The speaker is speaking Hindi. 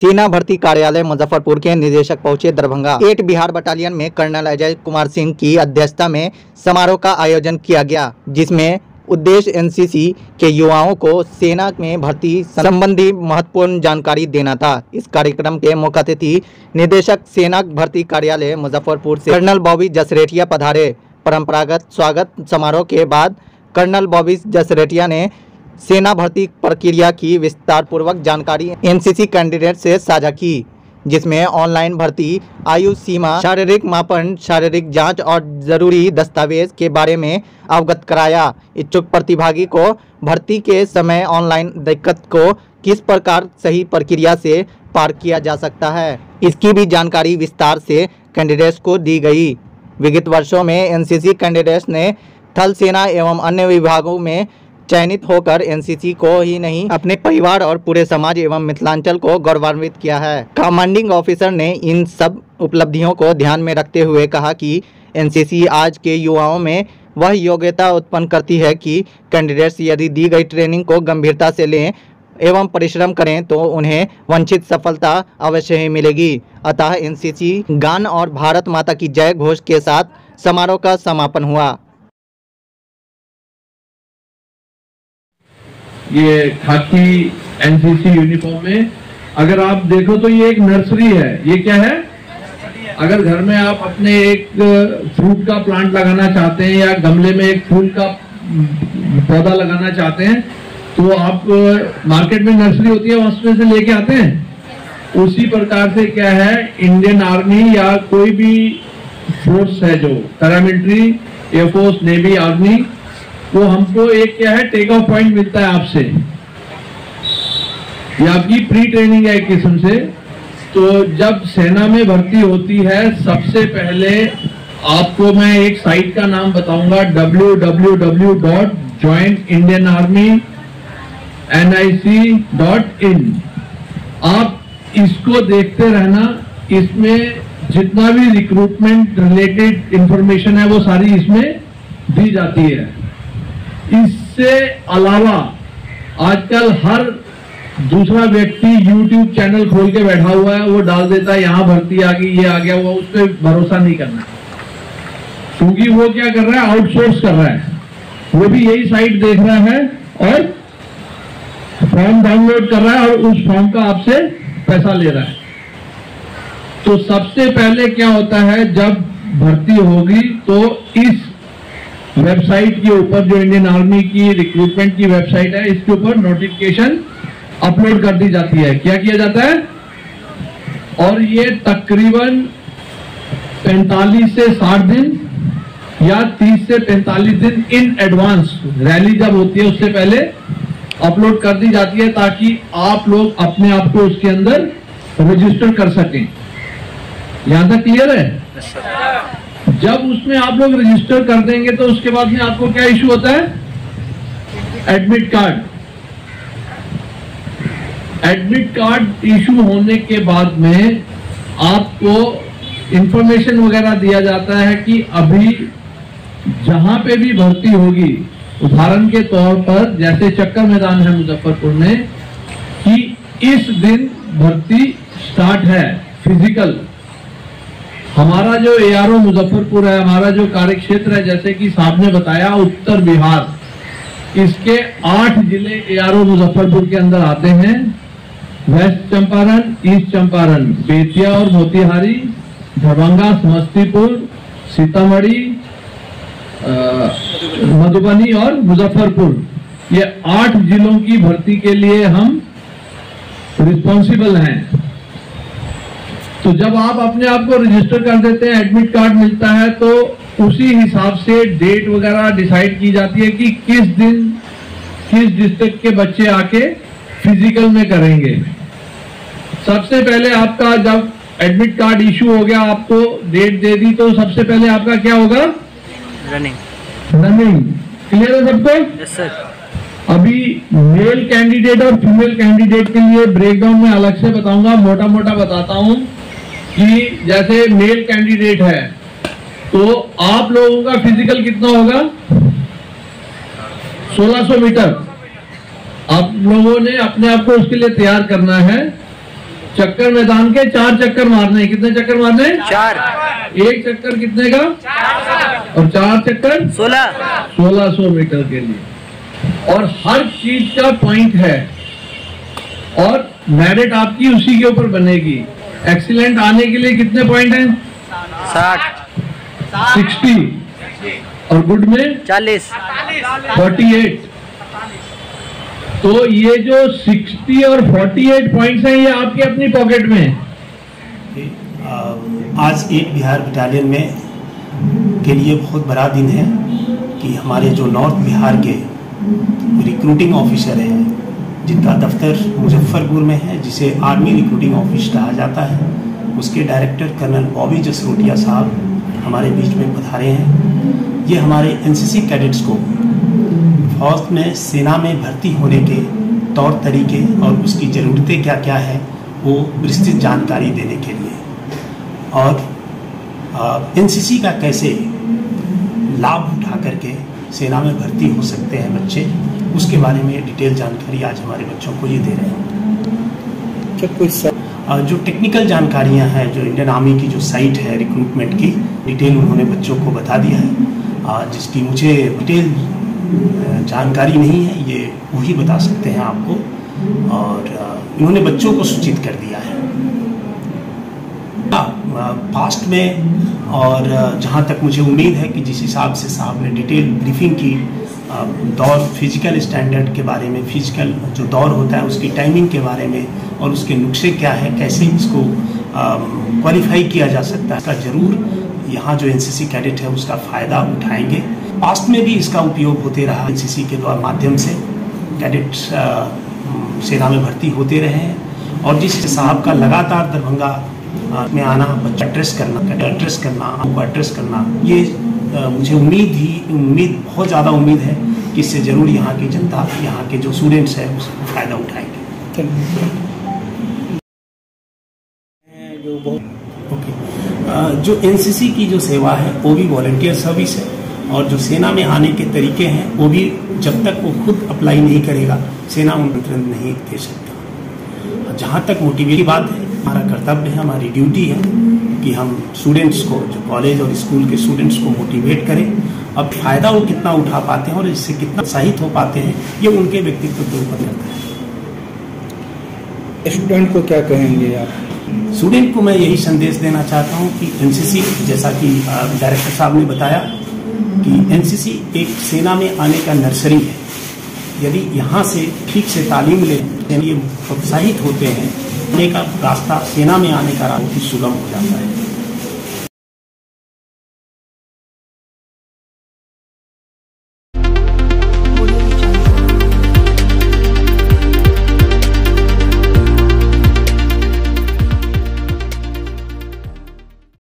सेना भर्ती कार्यालय मुजफ्फरपुर के निदेशक पहुंचे दरभंगा। 8 बिहार बटालियन में कर्नल अजय कुमार सिंह की अध्यक्षता में समारोह का आयोजन किया गया, जिसमें उद्देश्य एनसीसी के युवाओं को सेना में भर्ती संबंधी महत्वपूर्ण जानकारी देना था। इस कार्यक्रम के मुख्य अतिथि निदेशक सेना भर्ती कार्यालय मुजफ्फरपुर से कर्नल बॉबी जसरेटिया पधारे। परंपरागत स्वागत समारोह के बाद कर्नल बॉबी जसरेटिया ने सेना भर्ती प्रक्रिया की विस्तार पूर्वक जानकारी एनसीसी कैंडिडेट से साझा की, जिसमें ऑनलाइन भर्ती, आयु सीमा, शारीरिक मापन, शारीरिक जांच और जरूरी दस्तावेज के बारे में अवगत कराया। इच्छुक प्रतिभागी को भर्ती के समय ऑनलाइन दिक्कत को किस प्रकार सही प्रक्रिया से पार किया जा सकता है, इसकी भी जानकारी विस्तार से कैंडिडेट्स को दी गई। विगत वर्षों में एनसीसी कैंडिडेट्स ने थल सेना एवं अन्य विभागों में चयनित होकर एनसीसी को ही नहीं, अपने परिवार और पूरे समाज एवं मिथिलांचल को गौरवान्वित किया है। कमांडिंग ऑफिसर ने इन सब उपलब्धियों को ध्यान में रखते हुए कहा कि एनसीसी आज के युवाओं में वह योग्यता उत्पन्न करती है कि कैंडिडेट्स यदि दी गई ट्रेनिंग को गंभीरता से लें एवं परिश्रम करें तो उन्हें वांछित सफलता अवश्य ही मिलेगी। अतः एनसीसी गान और भारत माता की जय घोष के साथ समारोह का समापन हुआ। ये खाकी एनसीसी यूनिफॉर्म में अगर आप देखो तो ये एक नर्सरी है। ये क्या है? अगर घर में आप अपने एक फ्रूट का प्लांट लगाना चाहते हैं या गमले में एक फूल का पौधा लगाना चाहते हैं तो आप मार्केट में नर्सरी होती है, उसमें से लेके आते हैं। उसी प्रकार से क्या है, इंडियन आर्मी या कोई भी फोर्स है जो पैरामिलिट्री, एयरफोर्स, नेवी, आर्मी, वो हमको एक क्या है टेक ऑफ पॉइंट मिलता है आपसे। ये आपकी प्री ट्रेनिंग है एक किस्म से। तो जब सेना में भर्ती होती है सबसे पहले आपको मैं एक साइट का नाम बताऊंगा, www.jointindianarmy.nic.in। आप इसको देखते रहना, इसमें जितना भी रिक्रूटमेंट रिलेटेड इंफॉर्मेशन है वो सारी इसमें दी जाती है। इससे अलावा आजकल हर दूसरा व्यक्ति YouTube चैनल खोल के बैठा हुआ है, वो डाल देता है यहाँ भर्ती आ गई, ये आ गया, वो उस पर भरोसा नहीं करना, क्योंकि वो क्या कर रहा है, आउटसोर्स कर रहा है। वो भी यही साइट देख रहा है और फॉर्म डाउनलोड कर रहा है और उस फॉर्म का आपसे पैसा ले रहा है। तो सबसे पहले क्या होता है, जब भर्ती होगी तो इस वेबसाइट के ऊपर, जो इंडियन आर्मी की रिक्रूटमेंट की वेबसाइट है, इसके ऊपर नोटिफिकेशन अपलोड कर दी जाती है। क्या किया जाता है? और ये तकरीबन 45 से 60 दिन या 30 से 45 दिन इन एडवांस, रैली जब होती है उससे पहले अपलोड कर दी जाती है, ताकि आप लोग अपने आप को उसके अंदर रजिस्टर कर सकें। यहां तक क्लियर है? जब उसमें आप लोग रजिस्टर कर देंगे तो उसके बाद में आपको क्या इशू होता है? Admit card. Admit card issue होने के बाद में आपको इंफॉर्मेशन वगैरह दिया जाता है कि अभी जहां पे भी भर्ती होगी, उदाहरण के तौर पर जैसे चक्कर मैदान है मुजफ्फरपुर में, कि इस दिन भर्ती स्टार्ट है फिजिकल। हमारा जो एआरओ मुजफ्फरपुर है, हमारा जो कार्य क्षेत्र है, जैसे कि साहब ने बताया उत्तर बिहार, इसके 8 जिले एआरओ मुजफ्फरपुर के अंदर आते हैं। वेस्ट चंपारण, ईस्ट चंपारण, बेतिया और मोतिहारी, दरभंगा, समस्तीपुर, सीतामढ़ी, मधुबनी और मुजफ्फरपुर, ये 8 जिलों की भर्ती के लिए हम रिस्पॉन्सिबल हैं। तो जब आप अपने आप को रजिस्टर कर देते हैं, एडमिट कार्ड मिलता है, तो उसी हिसाब से डेट वगैरह डिसाइड की जाती है कि किस दिन किस डिस्ट्रिक्ट के बच्चे आके फिजिकल में करेंगे। सबसे पहले आपका जब एडमिट कार्ड इशू हो गया, आपको डेट दे दी, तो सबसे पहले आपका क्या होगा? रनिंग। क्लियर है सबको? Yes sir. अभी मेल कैंडिडेट और फीमेल कैंडिडेट के लिए ब्रेकडाउन में अलग से बताऊंगा, मोटा मोटा बताता हूं कि जैसे मेल कैंडिडेट है तो आप लोगों का फिजिकल कितना होगा? 1600 मीटर। आप लोगों ने अपने आप को उसके लिए तैयार करना है। चक्कर मैदान के 4 चक्कर मारने। कितने चक्कर मारने? 4। एक चक्कर कितने का? और 4 चक्कर 1600 मीटर के लिए। और हर चीज का पॉइंट है और मेरिट आपकी उसी के ऊपर बनेगी। एक्सीलेंट आने के लिए कितने पॉइंट हैं? 60 और गुड में 40 48। तो ये जो 60 और 48 पॉइंट्स हैं ये आपके अपनी पॉकेट में है। आज 8 बिहार बटालियन में के लिए बहुत बड़ा दिन है कि हमारे जो नॉर्थ बिहार के रिक्रूटिंग ऑफिसर हैं, जिनका दफ्तर मुजफ्फरपुर में है, जिसे आर्मी रिक्रूटिंग ऑफिस कहा जाता है, उसके डायरेक्टर कर्नल बॉबी जसरोटिया साहब हमारे बीच में पधारे हैं। ये हमारे एनसीसी कैडेट्स को फौज में, सेना में भर्ती होने के तौर तरीके और उसकी ज़रूरतें क्या क्या है वो विस्तृत जानकारी देने के लिए, और एनसीसी का कैसे लाभ उठा करके सेना में भर्ती हो सकते हैं बच्चे, उसके बारे में डिटेल जानकारी आज हमारे बच्चों को ये दे रहे हैं। क्या कुछ जो टेक्निकल जानकारियां हैं, जो इंडियन आर्मी की जो साइट है रिक्रूटमेंट की, डिटेल उन्होंने बच्चों को बता दिया है, जिसकी मुझे डिटेल जानकारी नहीं है, ये वही बता सकते हैं आपको, और इन्होंने बच्चों को सूचित कर दिया है। पास्ट में और जहाँ तक मुझे उम्मीद है कि जिस हिसाब से साहब ने डिटेल ब्रीफिंग की, दौड़ फिजिकल स्टैंडर्ड के बारे में, फिजिकल जो दौड़ होता है उसकी टाइमिंग के बारे में और उसके नुस्खे क्या है, कैसे इसको क्वालिफाई किया जा सकता है, इसका जरूर यहाँ जो एनसीसी कैडेट है उसका फ़ायदा उठाएंगे। पास्ट में भी इसका उपयोग होते रहा, एनसीसी के द्वारा माध्यम से कैडेट सेना में भर्ती होते रहे हैं, और जिस साहब का लगातार दरभंगा में आना, बच्चा एड्रेस करना, हमको एड्रेस करना, ये मुझे उम्मीद बहुत ज़्यादा उम्मीद है कि इससे ज़रूर यहाँ की जनता, यहाँ के जो स्टूडेंट्स हैं उसका फ़ायदा उठाएंगे। जो एनसीसी की जो सेवा है वो भी वॉलंटियर सर्विस है, और जो सेना में आने के तरीके हैं वो भी जब तक वो खुद अप्लाई नहीं करेगा सेना आमंत्रण नहीं दे सकता। जहाँ तक मोटिवेट की बात है, हमारा कर्तव्य है, हमारी ड्यूटी है कि हम स्टूडेंट्स को, जो कॉलेज और स्कूल के स्टूडेंट्स को मोटिवेट करें। अब फ़ायदा वो कितना उठा पाते हैं और इससे कितना उत्साहित हो पाते हैं, ये उनके व्यक्तित्व के ऊपर निर्भर है। स्टूडेंट को क्या कहेंगे आप? स्टूडेंट को मैं यही संदेश देना चाहता हूँ कि एनसीसी, जैसा कि डायरेक्टर साहब ने बताया कि एनसीसी एक सेना में आने का नर्सरी है। यदि यहाँ से ठीक से तालीम ले, ये प्रोत्साहित होते हैं, आने का रास्ता, सेना में आने का रास्ता सुगम हो जाता है।